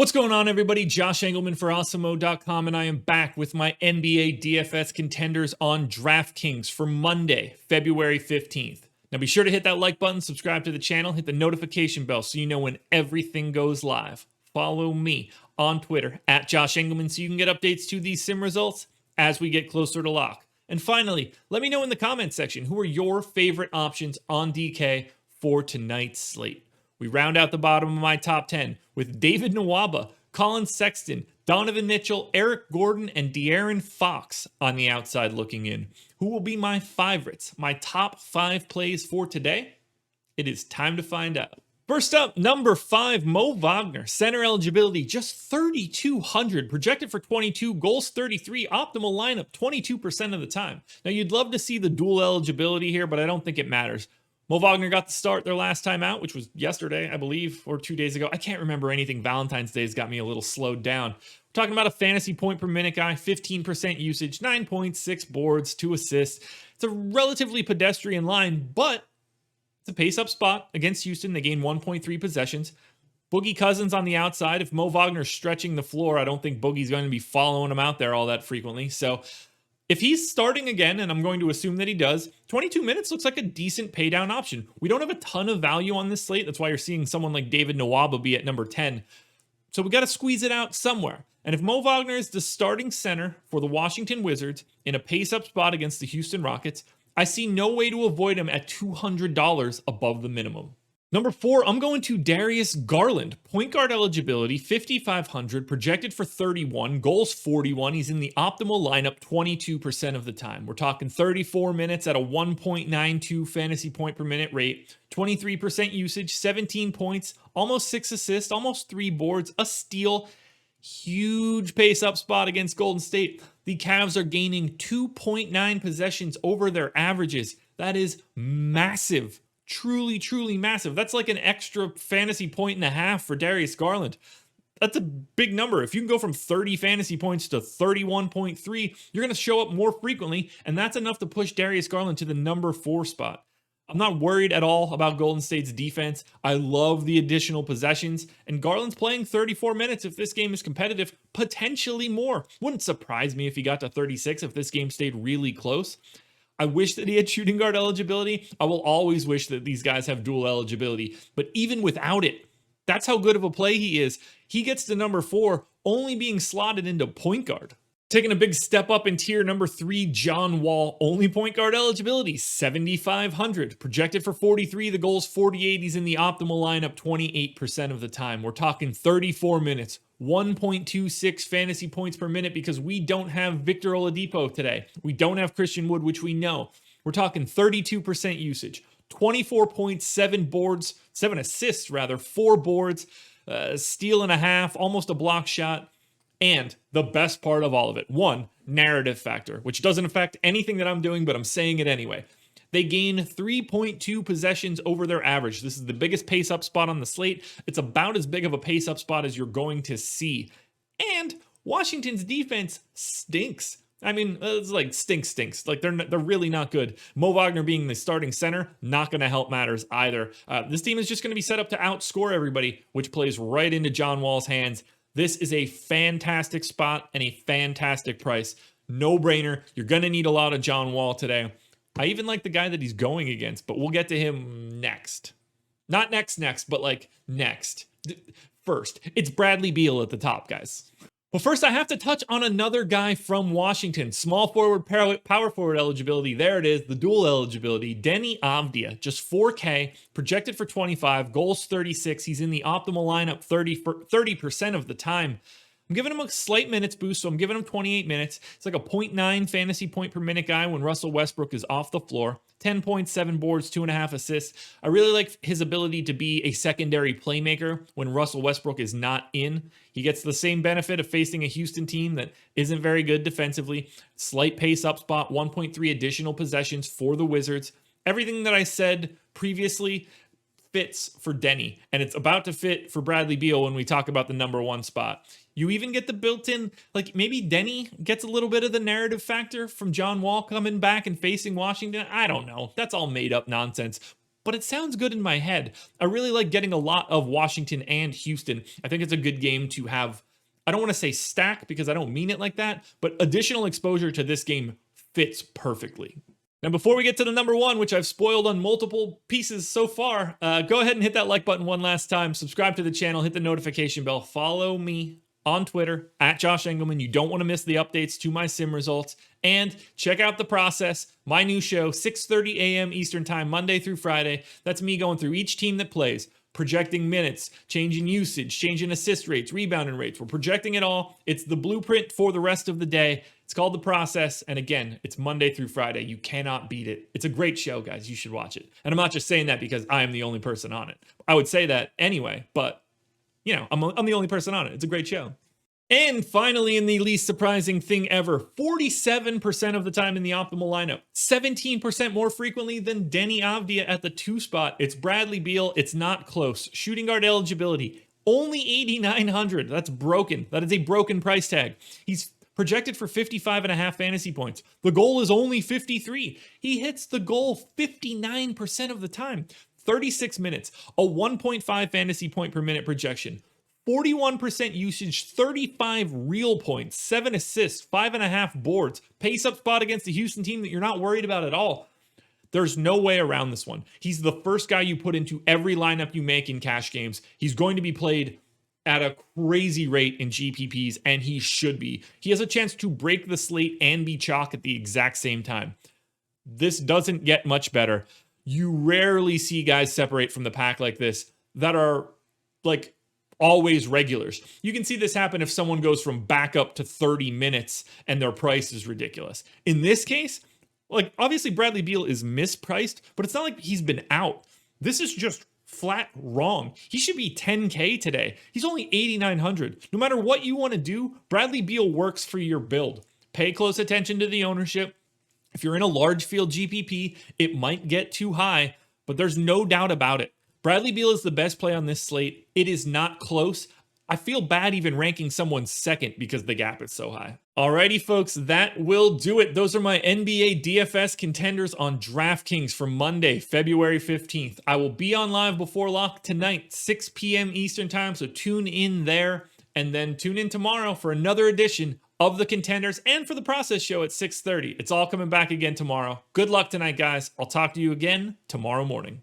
What's going on, everybody? Josh Engleman for Awesemo.com, and I am back with my NBA DFS contenders on Draftkings for Monday, February 15th. Now be sure to hit that like button, subscribe to the channel, hit the notification bell so you know when everything goes live. Follow me on Twitter at Josh Engleman so you can get updates to these sim results as we get closer to lock. And finally, let me know in the comments section who are your favorite options on DK for tonight's slate. We round out the bottom of my top 10 with David Nwaba, Colin Sexton, Donovan Mitchell, Eric Gordon, and De'Aaron Fox on the outside looking in. Who will be my favorites, my top 5 plays for today? It is time to find out. First up, number 5, Mo Wagner. Center eligibility, just 3,200. Projected for 22, goals 33, optimal lineup 22% of the time. Now, you'd love to see the dual eligibility here, but I don't think it matters. Mo Wagner got the start their last time out, which was yesterday, I believe, or 2 days ago. I can't remember anything. Valentine's Day's got me a little slowed down. We're talking about a fantasy point per minute guy, 15% usage, 9 points, 6 boards, 2 assists. It's a relatively pedestrian line, but it's a pace-up spot against Houston. They gain 1.3 possessions. Boogie Cousins on the outside. If Mo Wagner's stretching the floor, I don't think Boogie's going to be following him out there all that frequently. So if he's starting again, and I'm going to assume that he does, 22 minutes looks like a decent paydown option. We don't have a ton of value on this slate. That's why you're seeing someone like David Nwaba be at number 10. So we got to squeeze it out somewhere. And if Mo Wagner is the starting center for the Washington Wizards in a pace-up spot against the Houston Rockets, I see no way to avoid him at $200 above the minimum. Number 4, I'm going to Darius Garland. Point guard eligibility, 5,500, projected for 31, goals 41. He's in the optimal lineup 22% of the time. We're talking 34 minutes at a 1.92 fantasy point per minute rate, 23% usage, 17 points, almost 6 assists, almost 3 boards, a steal. Huge pace up spot against Golden State. The Cavs are gaining 2.9 possessions over their averages. That is massive. Truly, truly massive. That's like an extra fantasy point and a half for Darius Garland. That's a big number. If you can go from 30 fantasy points to 31.3, you're going to show up more frequently, and that's enough to push Darius Garland to the number 4 spot. I'm not worried at all about Golden State's defense. I love the additional possessions, and Garland's playing 34 minutes if this game is competitive, potentially more. Wouldn't surprise me if he got to 36 if this game stayed really close. I wish that he had shooting guard eligibility. I will always wish that these guys have dual eligibility. But even without it, that's how good of a play he is. He gets to number 4, only being slotted into point guard. Taking a big step up in tier, number 3, John Wall. Only point guard eligibility, 7,500. Projected for 43, the goal's 48. He's in the optimal lineup 28% of the time. We're talking 34 minutes. 1.26 fantasy points per minute because we don't have Victor Oladipo today. We don't have Christian Wood, which we know. We're talking 32% usage, 24 points, 7 boards, 7 assists rather, 4 boards, steal and a half, almost a block shot. And the best part of all of it, 1, narrative factor, which doesn't affect anything that I'm doing, but I'm saying it anyway. They gain 3.2 possessions over their average. This is the biggest pace-up spot on the slate. It's about as big of a pace-up spot as you're going to see. And Washington's defense stinks. I mean, it's like stinks. Like they're really not good. Mo Wagner being the starting center, not going to help matters either. This team is just going to be set up to outscore everybody, which plays right into John Wall's hands. This is a fantastic spot and a fantastic price. No brainer. You're going to need a lot of John Wall today. I even like the guy that he's going against, but we'll get to him next. Not next, but like next. First, it's Bradley Beal at the top, guys. Well, first I have to touch on another guy from Washington. Small forward, power forward eligibility. There it is, the dual eligibility. Deni Avdija, just 4K, projected for 25, goals 36. He's in the optimal lineup 30% of the time. I'm giving him a slight minutes boost, so I'm giving him 28 minutes. It's like a 0.9 fantasy point per minute guy when Russell Westbrook is off the floor. 10 points, 7 boards, 2.5 assists. I really like his ability to be a secondary playmaker when Russell Westbrook is not in. He gets the same benefit of facing a Houston team that isn't very good defensively. Slight pace up spot, 1.3 additional possessions for the Wizards. Everything that I said previously fits for Deni, and it's about to fit for Bradley Beal when we talk about the number 1 spot. You even get the built-in, like maybe Deni gets a little bit of the narrative factor from John Wall coming back and facing Washington. I don't know. That's all made up nonsense. but it sounds good in my head. I really like getting a lot of Washington and Houston. I think it's a good game to have. I don't want to say stack because I don't mean it like that, but additional exposure to this game fits perfectly. Now, before we get to the number one, which I've spoiled on multiple pieces so far, go ahead and hit that like button one last time. Subscribe to the channel, hit the notification bell, follow me on Twitter at Josh Engleman. You don't want to miss the updates to my sim results. And check out The Process, my new show, 6:30 a.m. Eastern Time, Monday through Friday. That's me going through each team that plays, projecting minutes, changing usage, changing assist rates, rebounding rates. We're projecting it all. It's the blueprint for the rest of the day. It's called The Process. And again, it's Monday through Friday. You cannot beat it. It's a great show, guys. You should watch it. And I'm not just saying that because I am the only person on it. I would say that anyway, but you know, I'm the only person on it. It's a great show. And finally, in the least surprising thing ever, 47% of the time in the optimal lineup, 17% more frequently than Denny Avdia at the 2 spot. It's Bradley Beal. It's not close. Shooting guard eligibility, only 8,900. That's broken. That is a broken price tag. He's projected for 55.5 fantasy points. The goal is only 53. He hits the goal 59% of the time. 36 minutes, a 1.5 fantasy point per minute projection. 41% usage, 35 real points, 7 assists, 5.5 boards, pace up spot against a Houston team that you're not worried about at all. There's no way around this one. He's the first guy you put into every lineup you make in cash games. He's going to be played at a crazy rate in GPPs, and he should be. He has a chance to break the slate and be chalk at the exact same time. This doesn't get much better. You rarely see guys separate from the pack like this that are like always regulars. You can see this happen if someone goes from backup to 30 minutes and their price is ridiculous. In this case, like obviously Bradley Beal is mispriced, but it's not like he's been out. This is just flat wrong. He should be 10K today. He's only 8,900. No matter what you want to do, Bradley Beal works for your build. Pay close attention to the ownership. If you're in a large field GPP, it might get too high, but there's no doubt about it. Bradley Beal is the best play on this slate. It is not close. I feel bad even ranking someone second because the gap is so high. Alrighty, folks, that will do it. Those are my NBA DFS contenders on Draftkings for Monday, February 15th. I will be on live before lock tonight, 6 p.m. Eastern Time, so tune in there. And then tune in tomorrow for another edition of the Contenders and for the Process Show at 6:30. It's all coming back again tomorrow. Good luck tonight, guys. I'll talk to you again tomorrow morning.